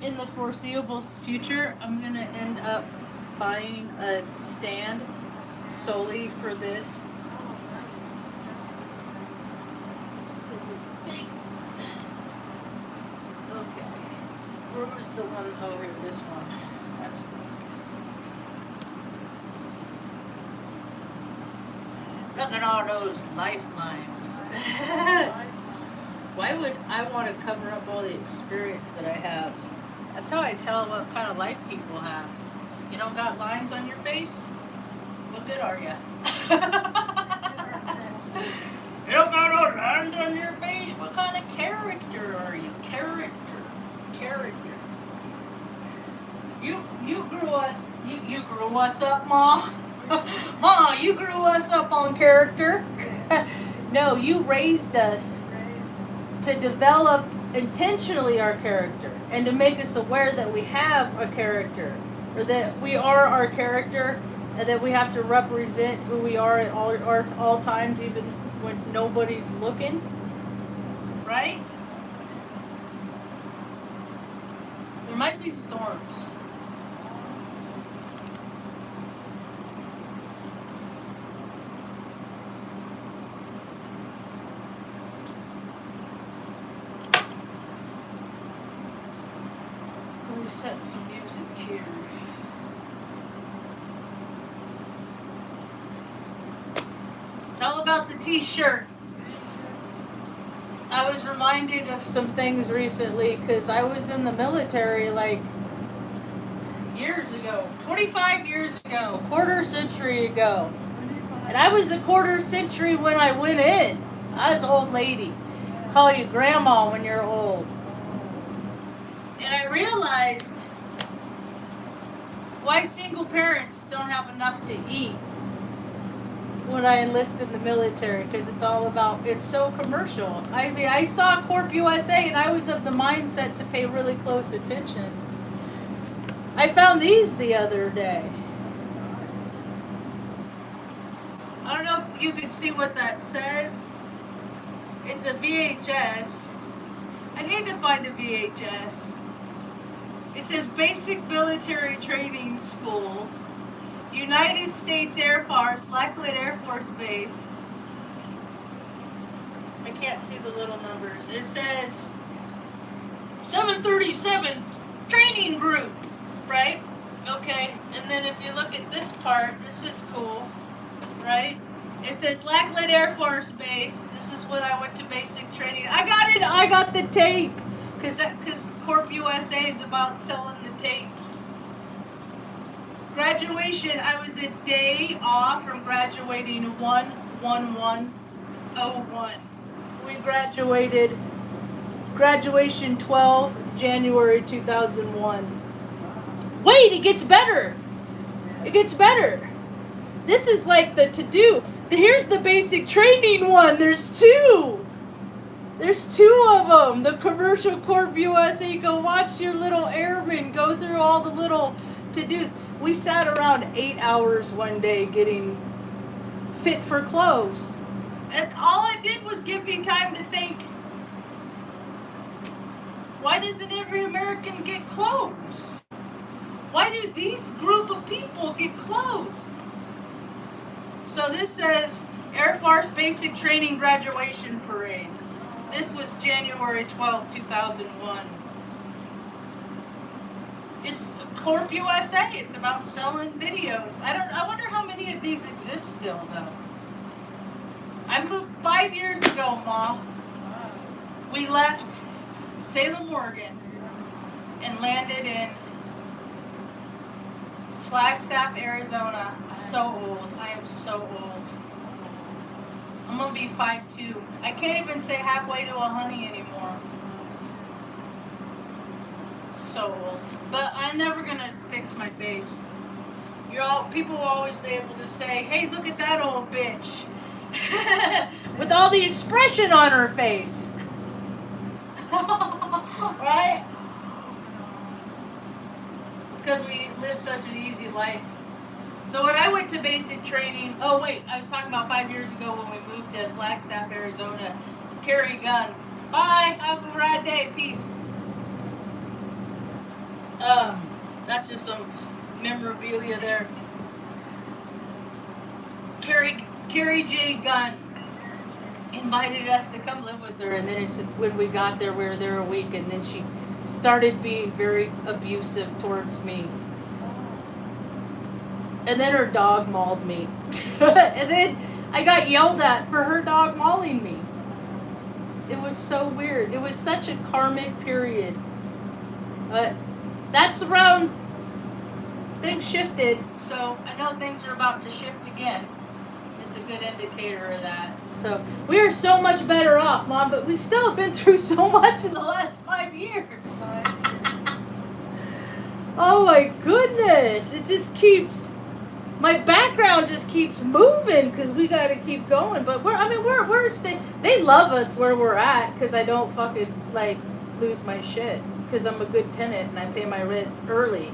in the foreseeable future, I'm gonna end up buying a stand solely for this. Okay. Where was the one? Oh, here, this one. That's the Look at all those lifelines. Why would I want to cover up all the experience that I have? That's how I tell what kind of life people have. You don't got lines on your face? What good are you? You don't got no lines on your face? What kind of character are you? Character. You grew us up, Ma. Ma, you grew us up on character. No, you raised us to develop intentionally our character and to make us aware that we have a character, or that we are our character, and that we have to represent who we are at all times, even when nobody's looking. Right? There might be storms. Set some music here. Tell about the t-shirt. I was reminded of some things recently because I was in the military like years ago, 25 years ago, quarter century ago. And I was a quarter century when I went in. I was an old lady. Call you grandma when you're old. And I realized why single parents don't have enough to eat when I enlisted in the military, because it's so commercial. I mean, I saw Corp USA and I was of the mindset to pay really close attention. I found these the other day. I don't know if you can see what that says. It's a VHS. I need to find a VHS. It says Basic Military Training School, United States Air Force, Lackland Air Force Base. I can't see the little numbers. It says 737 Training Group, right? Okay, and then if you look at this part, this is cool, right? It says Lackland Air Force Base. This is when I went to basic training. I got it. I got the tape. Because Corp USA is about selling the tapes. Graduation, I was a day off from graduating 1/11/01. We graduation 12 January 2001. Wait, it gets better. It gets better. This is like the to-do. Here's the basic training one. There's two. There's two of them. The commercial Corp USA. Go watch your little airmen go through all the little to-dos. We sat around 8 hours one day getting fit for clothes. And all it did was give me time to think, why doesn't every American get clothes? Why do these group of people get clothes? So this says Air Force Basic Training Graduation Parade. This was January 12, 2001. It's Corp USA. It's about selling videos. I wonder how many of these exist still, though. I moved 5 years ago, Ma. We left Salem, Oregon, and landed in Flagstaff, Arizona. So old. I am so old. I'm gonna be 5'2". I can't even say halfway to a honey anymore. So old. But I'm never gonna fix my face. People will always be able to say, hey, look at that old bitch. With all the expression on her face. Right? It's because we live such an easy life. So when I went to basic training, oh wait, I was talking about 5 years ago when we moved to Flagstaff, Arizona, carry a gun. Bye, have a rad day, peace. That's just some memorabilia there. Carrie J. Gunn invited us to come live with her, and then when we got there, we were there a week, and then she started being very abusive towards me. And then her dog mauled me. And then I got yelled at for her dog mauling me. It was so weird. It was such a karmic period. But that's around things shifted, so I know things are about to shift again. It's a good indicator of that. So we are so much better off, Mom, but we still have been through so much in the last 5 years. Oh my goodness. It just keeps, my background just keeps moving because we got to keep going. But they love us where we're at because I don't fucking lose my shit because I'm a good tenant and I pay my rent early.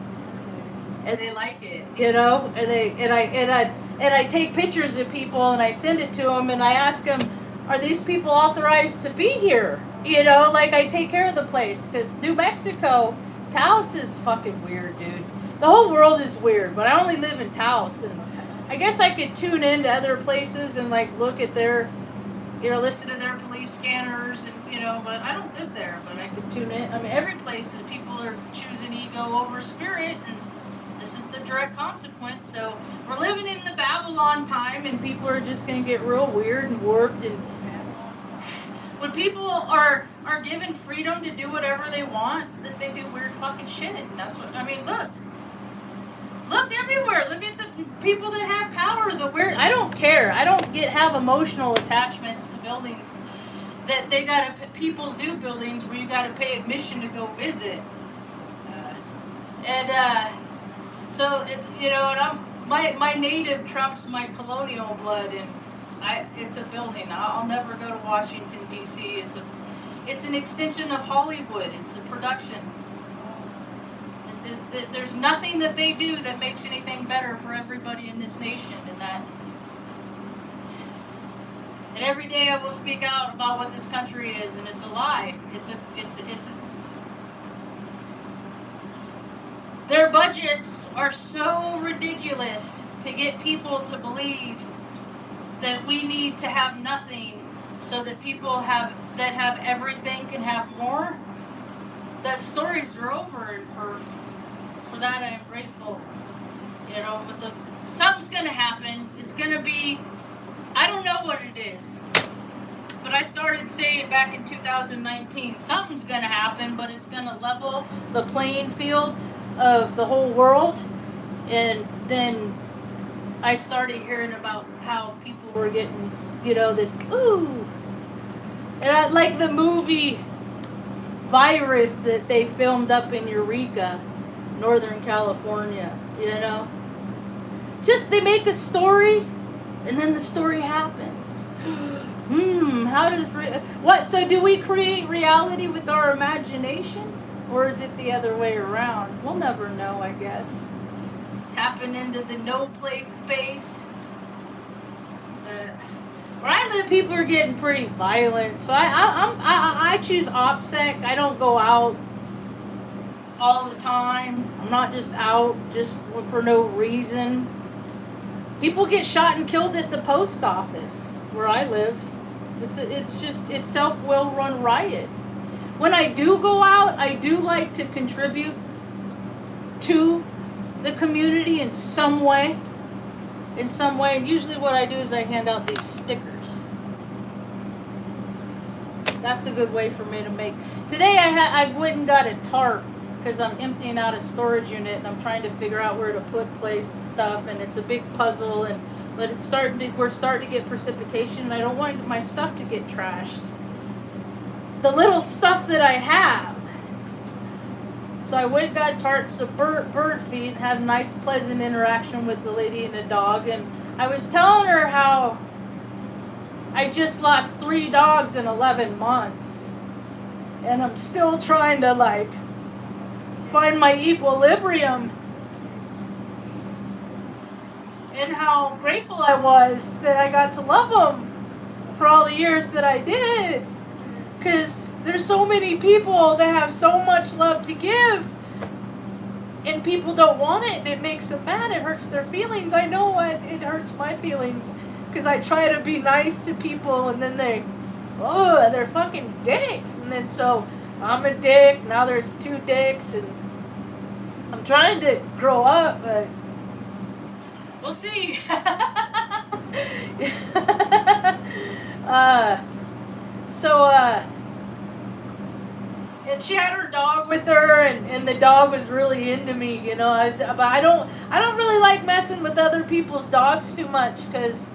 And they like it, and I take pictures of people and I send it to them and I ask them, are these people authorized to be here? I take care of the place because New Mexico, Taos is fucking weird, dude. The whole world is weird, but I only live in Taos, and I guess I could tune into other places and look at their, listen to their police scanners and but I don't live there, but I could tune in. I mean, every place is people are choosing ego over spirit, and this is the direct consequence. So we're living in the Babylon time, and people are just going to get real weird and warped. And when people are given freedom to do whatever they want, that they do weird fucking shit. And that's what I mean. Look everywhere. Look at the people that have power. The weird. I don't care. I don't have emotional attachments to buildings that they got to people zoo buildings where you got to pay admission to go visit. So, my native trumps my colonial blood, and it's a building. I'll never go to Washington, D.C. It's an extension of Hollywood. It's a production. There's nothing that they do that makes anything better for everybody in this nation, and every day I will speak out about what this country is, and it's a lie. Their budgets are so ridiculous to get people to believe that we need to have nothing so that people that have everything can have more. That stories are over, and for that I am grateful. But something's gonna happen. It's gonna be, I don't know what it is. But I started saying back in 2019, something's gonna happen, but it's gonna level the playing field of the whole world. And then I started hearing about how people were getting, this, ooh. And I like the movie Virus that they filmed up in Eureka, Northern California, Just they make a story, and then the story happens. So do we create reality with our imagination? Or is it the other way around? We'll never know, I guess. Tapping into the no place space. Where I live, people are getting pretty violent. So I choose OPSEC. I don't go out all the time. I'm not just out just for no reason. People get shot and killed at the post office where I live. It's self-will run riot. When I do go out, I do like to contribute to the community in some way. And usually what I do is I hand out these stickers. That's a good way for me to make. Today I went and got a tarp because I'm emptying out a storage unit and I'm trying to figure out where to place stuff, and it's a big puzzle, but we're starting to get precipitation, and I don't want my stuff to get trashed. The little stuff that I have. So I went and got tarps of bird feed and had a nice pleasant interaction with the lady and the dog, and I was telling her how I just lost 3 dogs in 11 months, and I'm still trying to find my equilibrium, and how grateful I was that I got to love them for all the years that I did. Because there's so many people that have so much love to give, and people don't want it, and it makes them mad. It hurts their feelings. I know it hurts my feelings because I try to be nice to people, and then they're fucking dicks. And then so I'm a dick. Now there's two dicks, and I'm trying to grow up, but we'll see. And she had her dog with her, and the dog was really into me, you know. But I don't really like messing with other people's dogs too much because,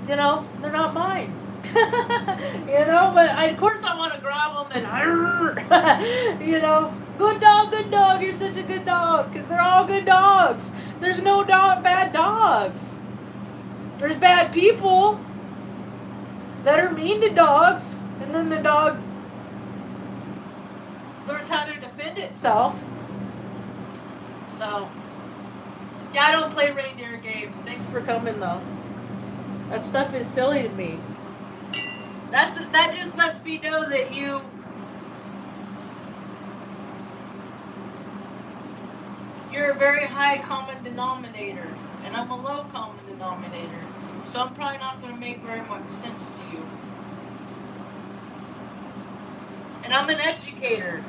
you know, they're not mine. You know, but of course I want to grab them and, you know, good dog, you're such a good dog, because they're all good dogs. There's no bad dogs. There's bad people that are mean to dogs, and then the dog learns how to defend itself. So, yeah, I don't play reindeer games. Thanks for coming, though. That stuff is silly to me. That just lets me know that you're a very high common denominator, and I'm a low common denominator. So I'm probably not going to make very much sense to you. And I'm an educator.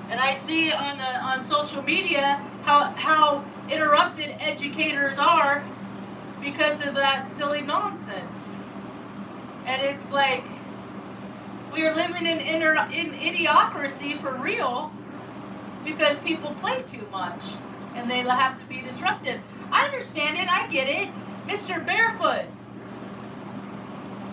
And I see on social media how interrupted educators are because of that silly nonsense. And it's like we are living in idiocracy for real because people play too much and they have to be disruptive. I understand it. I get it. Mr. Barefoot.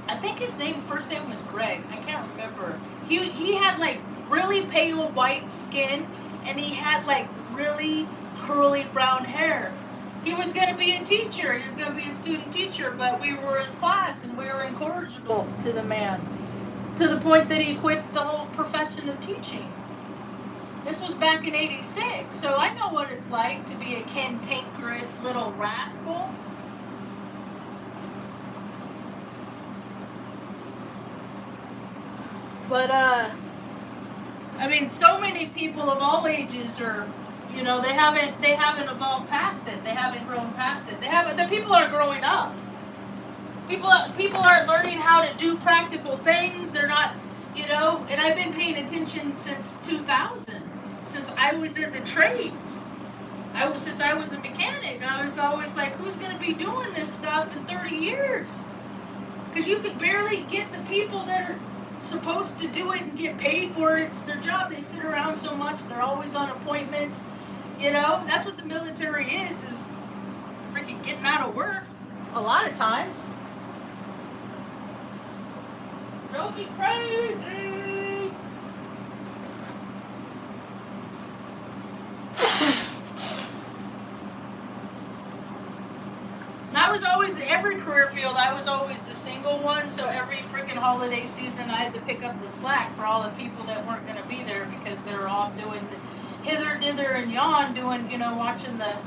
I think his first name was Greg. I can't remember. He had like really pale white skin, and he had like really curly brown hair. He was going to be a teacher. He was going to be a student teacher, but we were his class, and we were incorrigible to the man, to the point that he quit the whole profession of teaching. This was back in '86, so I know what it's like to be a cantankerous little rascal. But, I mean, so many people of all ages are, you know, they haven't evolved past it. They haven't grown past it. The people are growing up. People are learning how to do practical things. They're not, you know, and I've been paying attention since 2000, since I was in the trades. Since I was a mechanic. I was always like, who's going to be doing this stuff in 30 years? Because you could barely get the people that are supposed to do it and get paid for it. It's their job. They sit around so much. They're always on appointments. You know, that's what the military is freaking getting out of work a lot of times. Don't be crazy. And I was always, every career field, I was always the single one, so every freaking holiday season I had to pick up the slack for all the people that weren't going to be there because they were off doing the hither, dither, and yon, doing, you know, watching the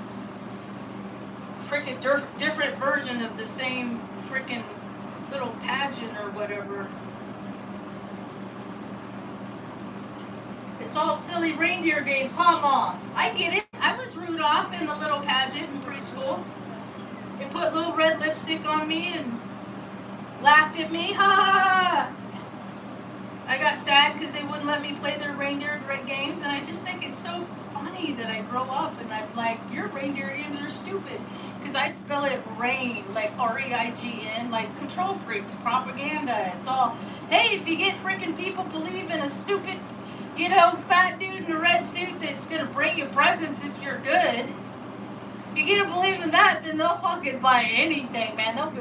freaking different version of the same freaking little pageant or whatever. It's all silly reindeer games, huh, Mom? I get it. I was Rudolph in the little pageant in preschool. They put little red lipstick on me and laughed at me. Ha ha ha! I got sad because they wouldn't let me play their reindeer games, and I just think it's so funny that I grow up and I'm like, your reindeer games are stupid. Because I spell it rain, like R-E-I-G-N, like control freaks, propaganda. It's all, hey, if you get freaking people believe in a stupid, you know, fat dude in a red suit that's going to bring you presents if you're good, you get to believe in that, then they'll fucking buy anything, man. They'll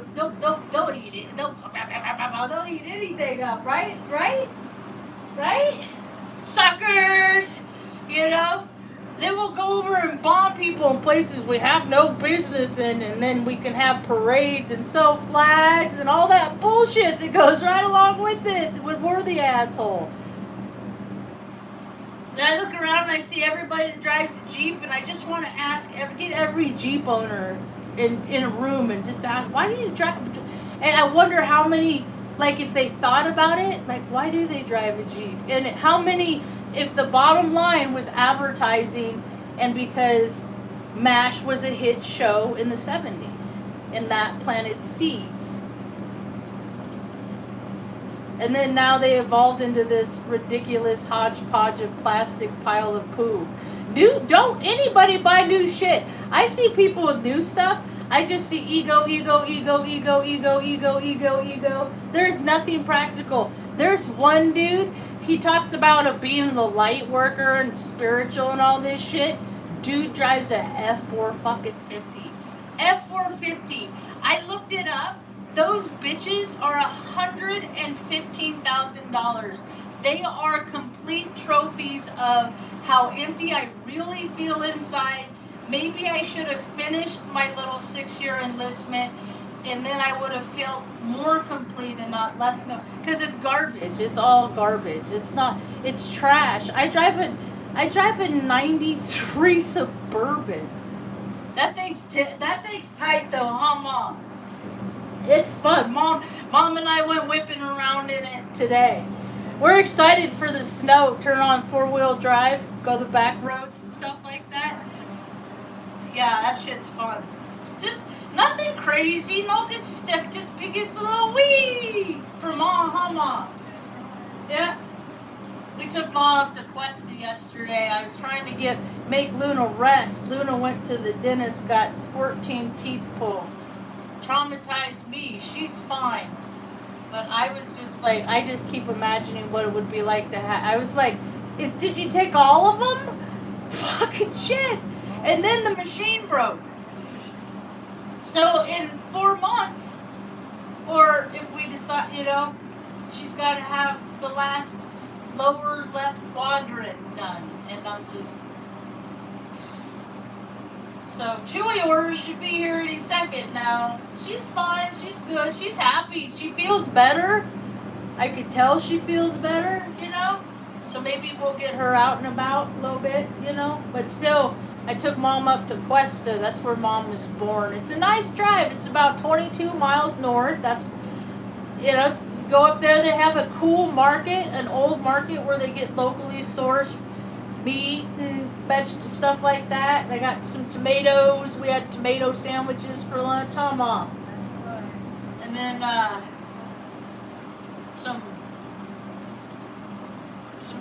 eat it. They'll eat anything up, right? Right? Suckers! You know? Then we'll go over and bomb people in places we have no business in, and then we can have parades and sell flags and all that bullshit that goes right along with it when we're the asshole. And I look around and I see everybody that drives a Jeep, and I just want to get every Jeep owner in a room and just ask, why do you drive? And I wonder how many, like, if they thought about it, like, why do they drive a Jeep? And how many, if the bottom line was advertising and because MASH was a hit show in the 70s, and that planted seeds. And then now they evolved into this ridiculous hodgepodge of plastic pile of poo. Don't anybody buy new shit. I see people with new stuff. I just see ego. There's nothing practical. There's one dude, he talks about being the light worker and spiritual and all this shit. Dude drives a F4 fucking 50. F450. I looked it up. Those bitches are $115,000. They are complete trophies of how empty I really feel inside. Maybe I should have finished my little 6-year enlistment, and then I would have felt more complete and not less. Because it's garbage. It's all garbage. It's not. It's trash. I drive a 93 Suburban. That thing's tight though, huh, Mom? It's fun. Mom and I went whipping around in it today. We're excited for the snow. Turn on 4-wheel drive, go the back roads and stuff like that. Yeah, that shit's fun. Just nothing crazy, no good stick, just biggest little wee for Mom, huh, Mom? Yeah. We took Mom up to Cuesta yesterday. I was trying to make Luna rest. Luna went to the dentist, got 14 teeth pulled. Traumatized me. She's fine. But I was just like, I just keep imagining what it would be like to have. I was like, did you take all of them? Fucking shit. And then the machine broke. So in 4 months, or if we decide, she's got to have the last lower left quadrant done. And I'm just... So Chewy orders should be here any second now. She's fine. She's good. She's happy. She feels better. I could tell she feels better, So maybe we'll get her out and about a little bit, But still, I took Mom up to Cuesta. That's where Mom was born. It's a nice drive. It's about 22 miles north. That's, go up there. They have a cool market, an old market where they get locally sourced meat and vegetables, stuff like that. They got some tomatoes. We had tomato sandwiches for lunch, huh, Mom? And then some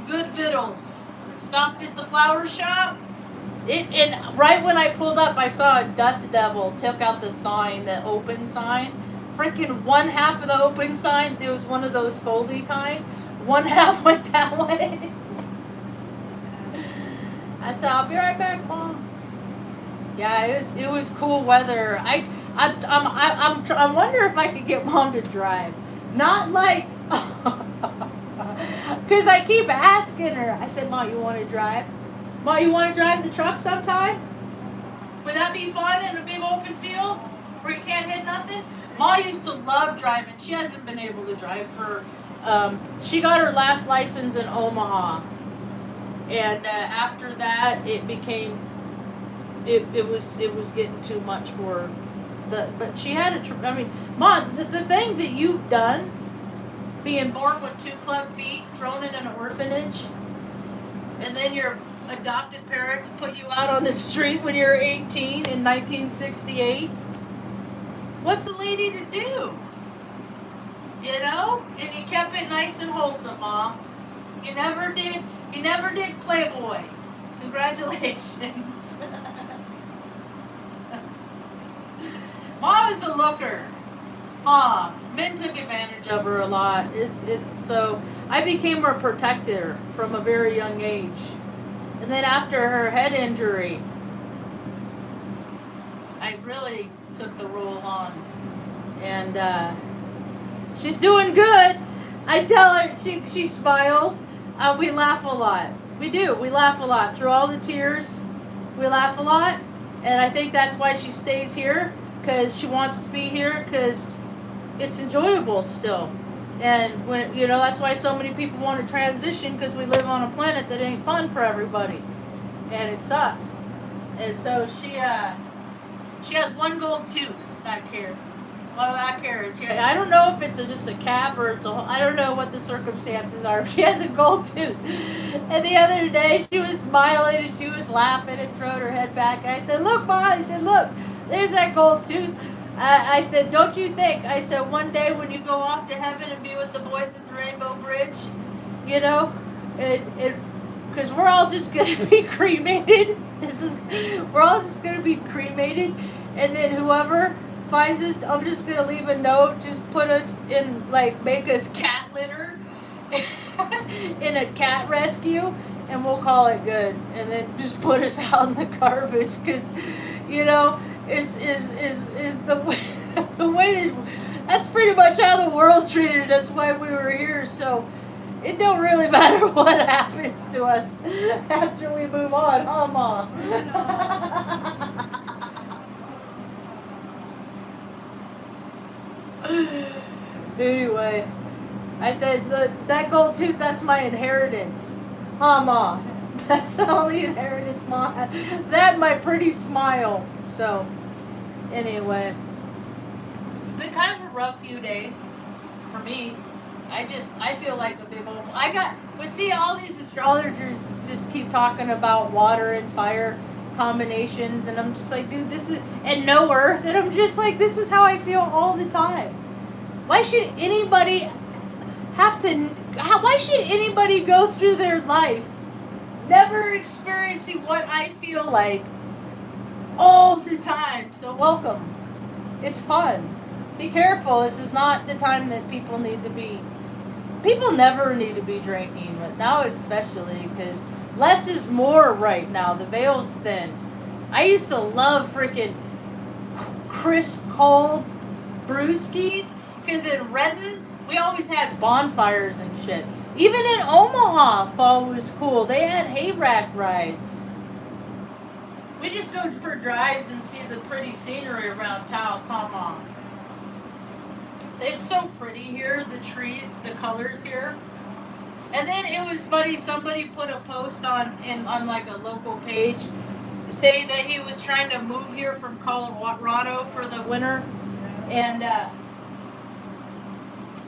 good victuals. Stopped at the flower shop. And right when I pulled up, I saw a dust devil took out the sign, the open sign. Freaking one half of the open sign, there was one of those foldy kind. One half went that way. I said, I'll be right back, Mom. Yeah, it was cool weather. I wonder if I could get Mom to drive. Not like, because I keep asking her. I said, Mom, you want to drive? Mom, you want to drive the truck sometime? Would that be fun in a big open field where you can't hit nothing? Mom used to love driving. She hasn't been able to drive for. She got her last license in Omaha. And after that, it became, it was getting too much for her. But she had Mom, the things that you've done, being born with 2 club feet, thrown in an orphanage, and then your adopted parents put you out on the street when you were 18 in 1968. What's a lady to do? And you kept it nice and wholesome, Mom. You never did Playboy. Congratulations. Mom is a looker. Men took advantage of her a lot. So I became her protector from a very young age. And then after her head injury, I really took the role on. And she's doing good. I tell her, she smiles. We laugh a lot. We do. We laugh a lot. Through all the tears, we laugh a lot. And I think that's why she stays here, because she wants to be here, because it's enjoyable still. And when that's why so many people want to transition, because we live on a planet that ain't fun for everybody. And it sucks. And so she has one gold tooth back here. My back carriage. Yeah. I don't know if it's just a cap or I don't know what the circumstances are. She has a gold tooth. And the other day she was smiling and she was laughing and throwing her head back. I said, look, Ma. I said, look, there's that gold tooth. I said, don't you think? I said, one day when you go off to heaven and be with the boys at the Rainbow Bridge, you know, because we're all just going to be cremated. We're all just going to be cremated. And then whoever finds us, I'm just going to leave a note, just put us in, like, make us cat litter in a cat rescue, and we'll call it good. And then just put us out in the garbage, because, you know, is the way, that's pretty much how the world treated us when we were here. So it don't really matter what happens to us after we move on, huh, Mom? Anyway, I said that gold tooth, that's my inheritance, huh, Ma? That's the only inheritance, Ma. That my pretty smile. So, anyway, it's been kind of a rough few days for me. I feel like a big old. See, all these astrologers just keep talking about water and fire combinations, and I'm just like, dude, and no earth, and I'm just like, this is how I feel all the time. Why should anybody why should anybody go through their life never experiencing what I feel like all the time? So welcome. It's fun. Be careful. This is not the time that people never need to be drinking, but now especially, because less is more right now. The veil's thin. I used to love freaking crisp, cold brewskis, because in Redden, we always had bonfires and shit. Even in Omaha, fall was cool. They had hayrack rides. We just go for drives and see the pretty scenery around Taos, huh, Mom? It's so pretty here, the trees, the colors here. And then it was funny, somebody put a post on like a local page saying that he was trying to move here from Colorado for the winter. And of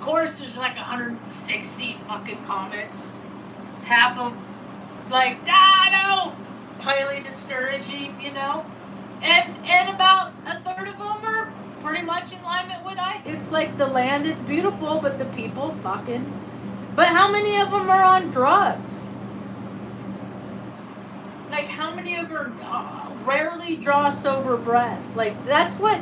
course there's like 160 fucking comments. Half of like, no, highly discouraging, you know. And about a third of them are pretty much in alignment with it's like the land is beautiful, but the people fucking. But how many of them are on drugs? Like, how many of them rarely draw sober breaths? Like, that's what,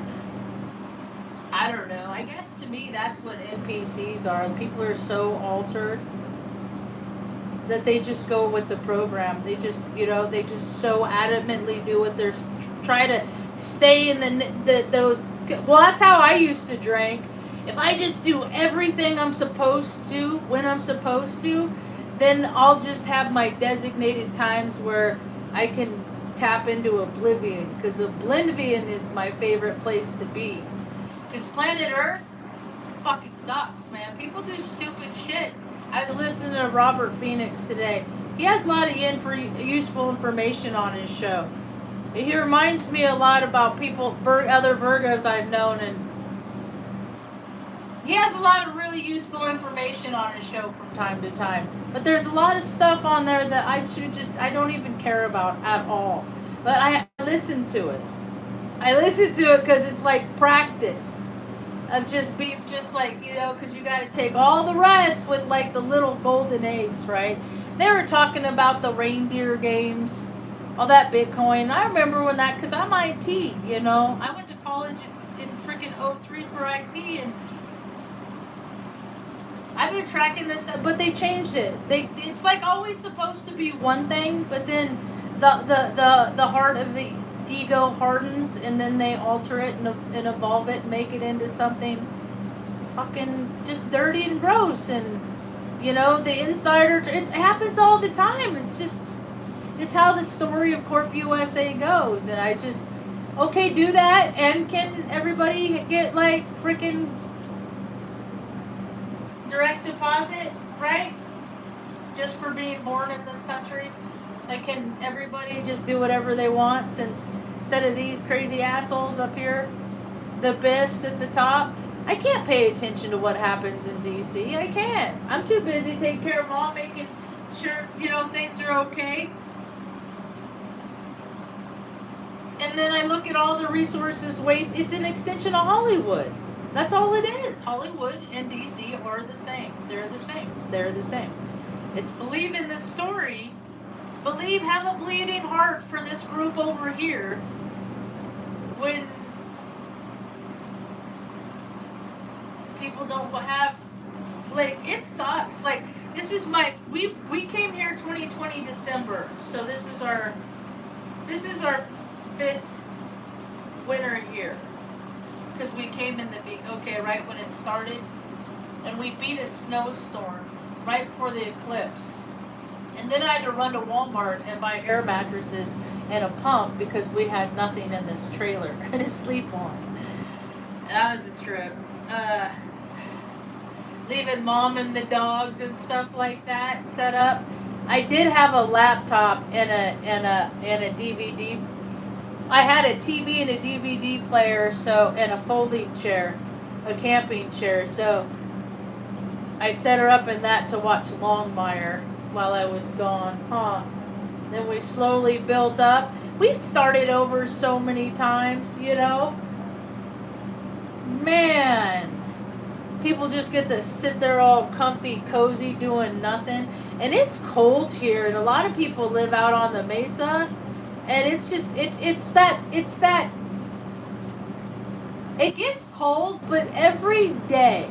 I don't know. I guess to me, that's what NPCs are. People are so altered that they just go with the program. They just, they just so adamantly do what they're try to stay in those. Well, that's how I used to drink. If I just do everything I'm supposed to when I'm supposed to, then I'll just have my designated times where I can tap into oblivion, because oblivion is my favorite place to be. Because planet Earth fucking sucks, man. People do stupid shit. I was listening to Robert Phoenix today. He has a lot of useful information on his show. He reminds me a lot about other Virgos I've known, and he has a lot of really useful information on his show from time to time. But there's a lot of stuff on there that I don't even care about at all. But I listen to it. I listen to it because it's like practice of just being just like, because you got to take all the rest with like the little golden eggs, right? They were talking about the reindeer games, all that Bitcoin. I remember when because I'm IT, I went to college in freaking 03 for IT, and I've been tracking this, but they changed it. It's like always supposed to be one thing, but then the heart of the ego hardens, and then they alter it and evolve it and make it into something fucking just dirty and gross. And the insider, it happens all the time. It's how the story of Corp USA goes. And I just, okay, do that, and can everybody get like freaking direct deposit, right? Just for being born in this country? Like, can everybody just do whatever they want instead of these crazy assholes up here? the Biffs at the top. I can't pay attention to what happens in DC. I can't. I'm too busy taking care of Mom, making sure, things are okay. And then I look at all the resources waste. It's an extension of Hollywood. That's all it is. Hollywood and DC are the same. They're the same. They're the same. It's believe in this story. Believe, have a bleeding heart for this group over here. When people don't have, like, it sucks. Like, this is we came here 2020 December, so this is our 5th winter here, because we came in right when it started, and we beat a snowstorm right before the eclipse, and then I had to run to Walmart and buy air mattresses and a pump because we had nothing in this trailer to sleep on. That was a trip. Leaving Mom and the dogs and stuff like that set up. I did have a laptop and a DVD. I had a TV and a DVD player, and a folding chair, a camping chair. So I set her up in that to watch Longmire while I was gone. Then we slowly built up. We've started over so many times, Man. People just get to sit there all comfy, cozy, doing nothing. And it's cold here, and a lot of people live out on the mesa. And it's just, it's that, it gets cold, but every day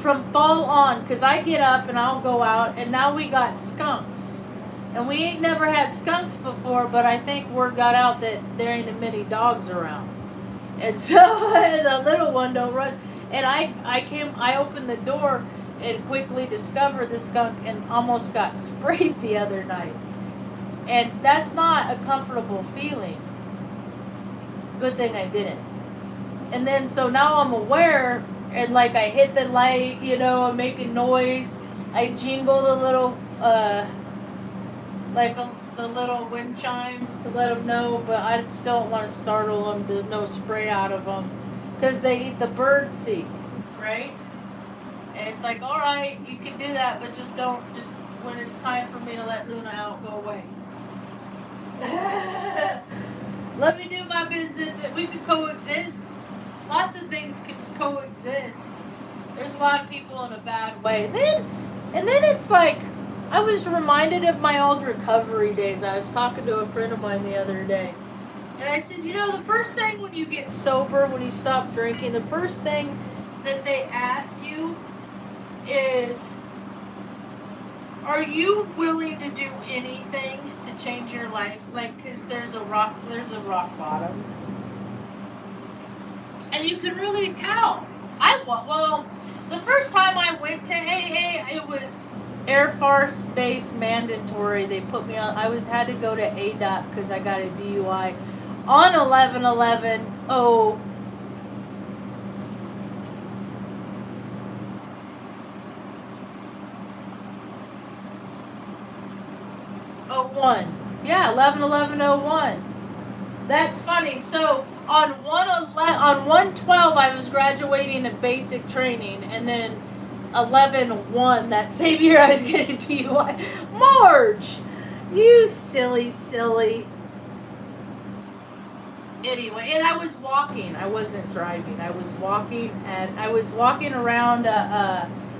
from fall on, because I get up and I'll go out, and now we got skunks. And we ain't never had skunks before, but I think word got out that there ain't many dogs around. And so the little one don't run. And I opened the door and quickly discovered the skunk and almost got sprayed the other night. And that's not a comfortable feeling. Good thing I didn't. And then so now I'm aware, and like I hit the light, I'm making noise. I jingle the little, the little wind chime to let them know, but I still don't want to startle them. There's no spray out of them. Because they eat the bird seed, right? And it's like, all right, you can do that, but just when it's time for me to let Luna out, go away. Let me do my business. We could coexist. Lots of things can coexist. There's a lot of people in a bad way. And then it's like, I was reminded of my old recovery days. I was talking to a friend of mine the other day. And I said, the first thing when you get sober, when you stop drinking, the first thing that they ask you is, are you willing to do anything to change your life? Like, because there's a rock bottom. And you can really tell. The first time I went to AA, it was Air Force Base mandatory. They put me on, had to go to ADOT because I got a DUI. On 11/11/01, yeah, 11/11/01. That's funny. So on 1/12, I was graduating in basic training, and then 11/1 that same year I was getting DUI. Marge, you silly. Anyway, and I was walking. I wasn't driving. I was walking, and I was walking around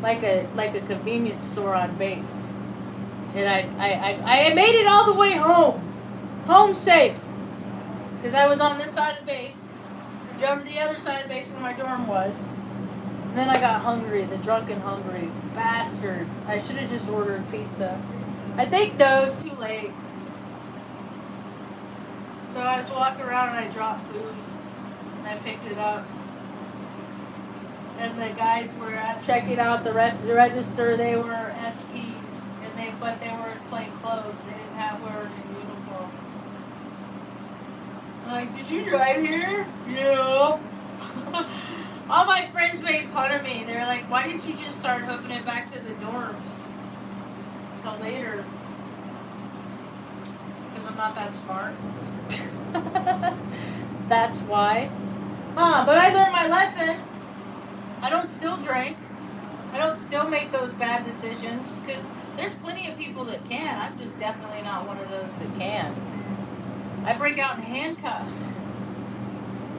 like a convenience store on base. And I made it all the way home safe, because I was on this side of base. I drove to the other side of base where my dorm was. And then I got hungry. The drunken hungries, bastards. I should have just ordered pizza. I think no, it's too late. So I was walking around and I dropped food, and I picked it up. And the guys were checking out the register. They were SPs, but they were in plain clothes. They didn't wear a uniform. Like, did you drive here? Yeah. All my friends made fun of me. They were like, why didn't you just start hoofing it back to the dorms till later? Because I'm not that smart. That's why. But I learned my lesson. I don't still drink. I don't still make those bad decisions because there's plenty of people that can. I'm just definitely not one of those that can. I break out in handcuffs.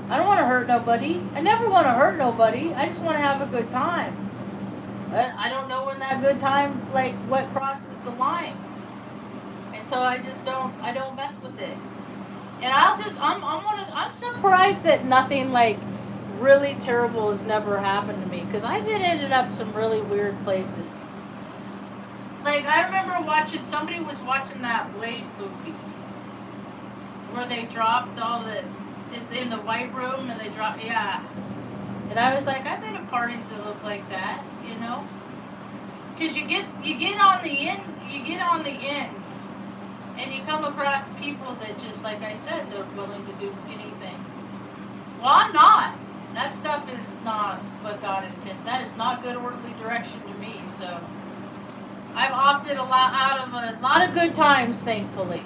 I don't want to hurt nobody. I never want to hurt nobody. I just want to have a good time. But I don't know when that good time, like, what crosses the line. And so I don't mess with it. And I'm surprised that nothing, like, really terrible has never happened to me. Because I've ended up some really weird places. Like, I remember somebody was watching that Blade movie. Where they dropped all the, in the white room, and they dropped, yeah. And I was like, I've been at parties that look like that, you know? Because you get on the ends, and you come across people that just, like I said, they're willing to do anything. Well, I'm not. That stuff is not what God intended. That is not good orderly direction to me, so I've opted out of a lot of good times, thankfully.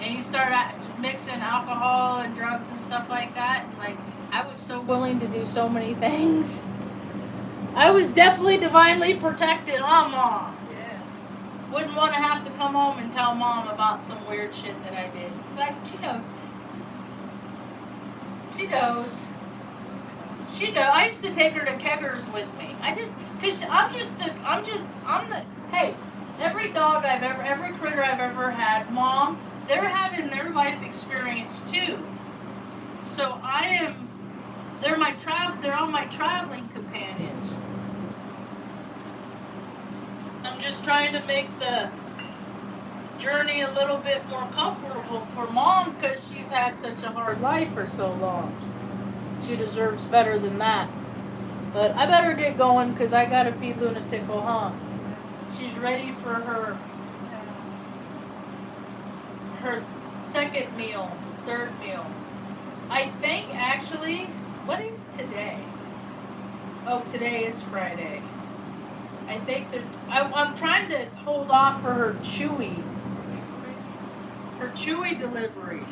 And you start mixing alcohol and drugs and stuff like that. Like, I was so willing to do so many things. I was definitely divinely protected, Mom? Yes. Wouldn't want to have to come home and tell Mom about some weird shit that I did. She knows. She knows. She knows. I used to take her to keggers with me. Hey, every critter I've ever had, Mom, they're having their life experience too. So they're all my traveling companions. I'm just trying to make the journey a little bit more comfortable for Mom because she's had such a hard life for so long. She deserves better than that. But I better get going because I gotta feed Lunatickle, huh? She's ready for her second meal, third meal. I think actually, what is today? Oh, today is Friday. I think that I'm trying to hold off for her Chewy delivery.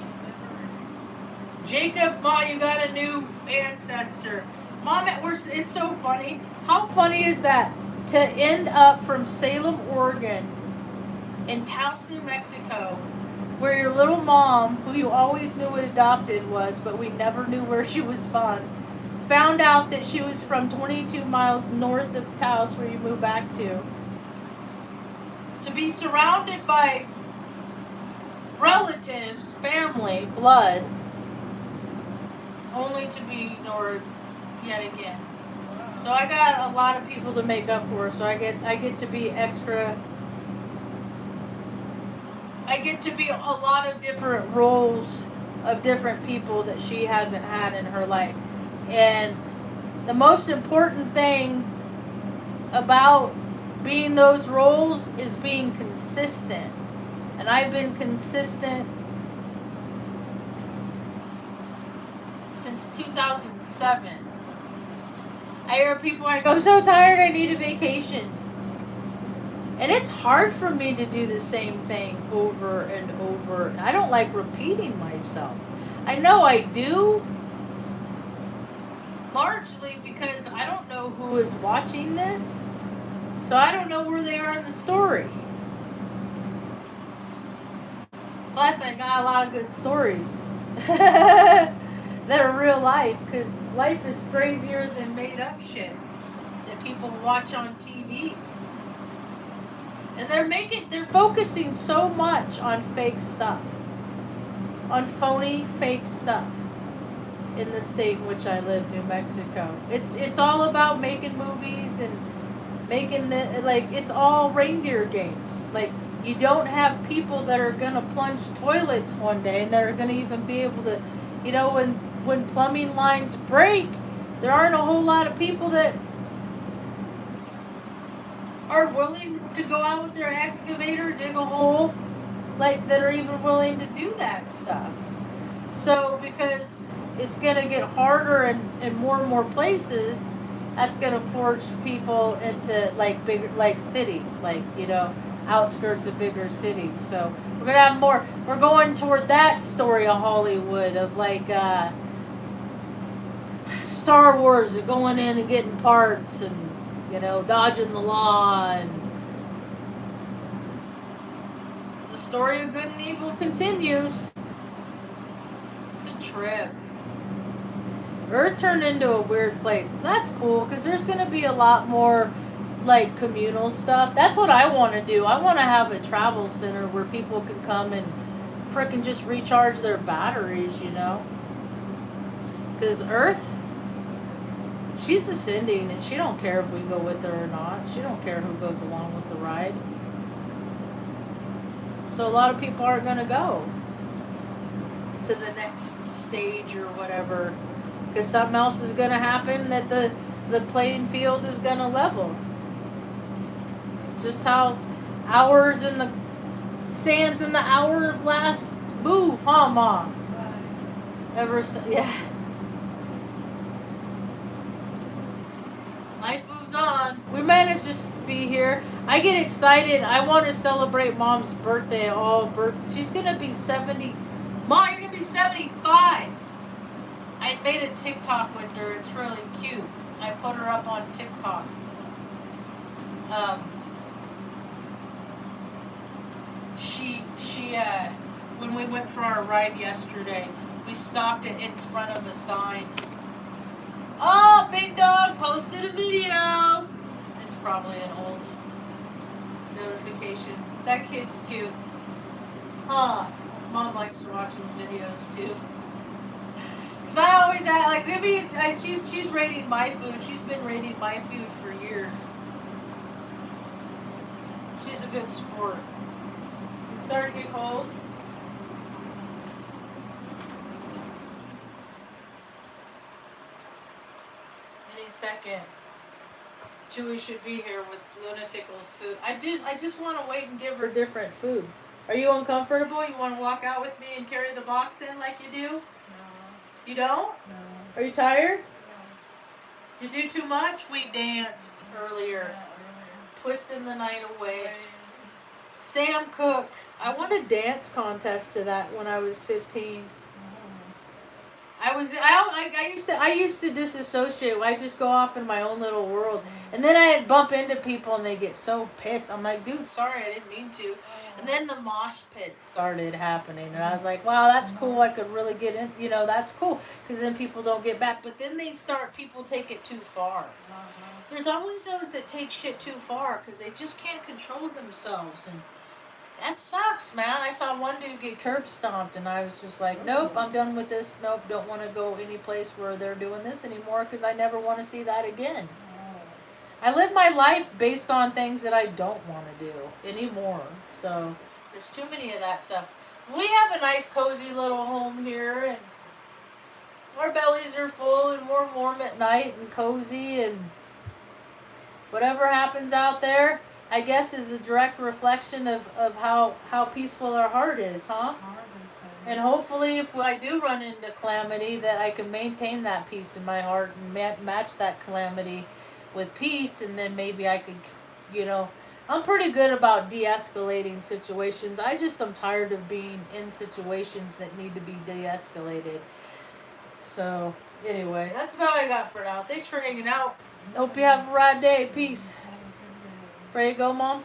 Jacob, Ma, you got a new ancestor. Mom, it's so funny. How funny is that to end up from Salem, Oregon, in Taos, New Mexico, where your little mom, who you always knew adopted was, but we never knew where she was from, found out that she was from 22 miles north of Taos, where you moved back to be surrounded by relatives, family, blood, only to be ignored yet again. So I got a lot of people to make up for, so I get to be extra. I get to be a lot of different roles of different people that she hasn't had in her life. And the most important thing about being those roles is being consistent. And I've been consistent since 2007. I hear people, I go, so tired, I need a vacation. And it's hard for me to do the same thing over and over. I don't like repeating myself. I know I do, largely because I don't know who is watching this. So I don't know where they are in the story. Plus, I got a lot of good stories that are real life, because life is crazier than made up shit that people watch on TV. And they're focusing so much on fake stuff, on phony fake stuff in the state in which I live, New Mexico. It's all about making movies and making it's all reindeer games. Like, you don't have people that are gonna plunge toilets one day and that are gonna even be able to, when plumbing lines break, there aren't a whole lot of people that are willing to go out with their excavator, dig a hole, that are even willing to do that stuff. So, because it's going to get harder in more and more places, that's going to force people into, bigger, cities, outskirts of bigger cities. So we're gonna have more. We're going toward that story of Hollywood of like Star Wars going in and getting parts and dodging the law, and the story of good and evil continues. It's a trip. Earth turned into a weird place. That's cool because there's going to be a lot more like communal stuff. That's what I want to do. I want to have a travel center where people can come and frickin' just recharge their batteries, Because Earth, she's ascending and she don't care if we go with her or not. She don't care who goes along with the ride. So a lot of people aren't going to go to the next stage or whatever. Because something else is going to happen that the playing field is going to level. It's just how hours and the sands in the hourglass move, huh, Mom? Yeah. Life moves on. We managed to be here. I get excited. I want to celebrate Mom's birthday. She's going to be 70. Mom, you're going to be 75. I made a TikTok with her. It's really cute. I put her up on TikTok. When we went for our ride yesterday, we stopped in front of a sign. Oh, Big Dog posted a video. It's probably an old notification. That kid's cute. Huh. Mom likes to watch his videos too. Because I always ask, like, maybe she's rating my food. She's been rating my food for years. She's a good sport. It's starting to get cold. Any second. Chewy should be here with Lunatical's food. I just want to wait and give her different food. Are you uncomfortable? You want to walk out with me and carry the box in like you do? No. You don't? No. Are you tired? No. Did you do too much? We danced earlier. Twisting the night away. Right. Sam Cooke. I won a dance contest to that when I was 15. I used to disassociate. I just go off in my own little world. And then I'd bump into people and they get so pissed. I'm like, dude, sorry, I didn't mean to. And then the mosh pit started happening. And I was like, wow, that's cool. I could really get in. That's cool. Because then people don't get back. But then people take it too far. There's always those that take shit too far because they just can't control themselves. And that sucks, man. I saw one dude get curb stomped, and I was just like, nope, I'm done with this. Nope, don't want to go any place where they're doing this anymore because I never want to see that again. I live my life based on things that I don't want to do anymore. So there's too many of that stuff. We have a nice, cozy little home here, and our bellies are full, and we're warm at night and cozy, and whatever happens out there, I guess, is a direct reflection of how peaceful our heart is, huh? And hopefully if I do run into calamity, that I can maintain that peace in my heart and match that calamity with peace, and then maybe I could, I'm pretty good about de-escalating situations. I just am tired of being in situations that need to be de-escalated. So, anyway, that's about all I got for now. Thanks for hanging out. Hope you have a rad day. Peace. Ready to go, Mom?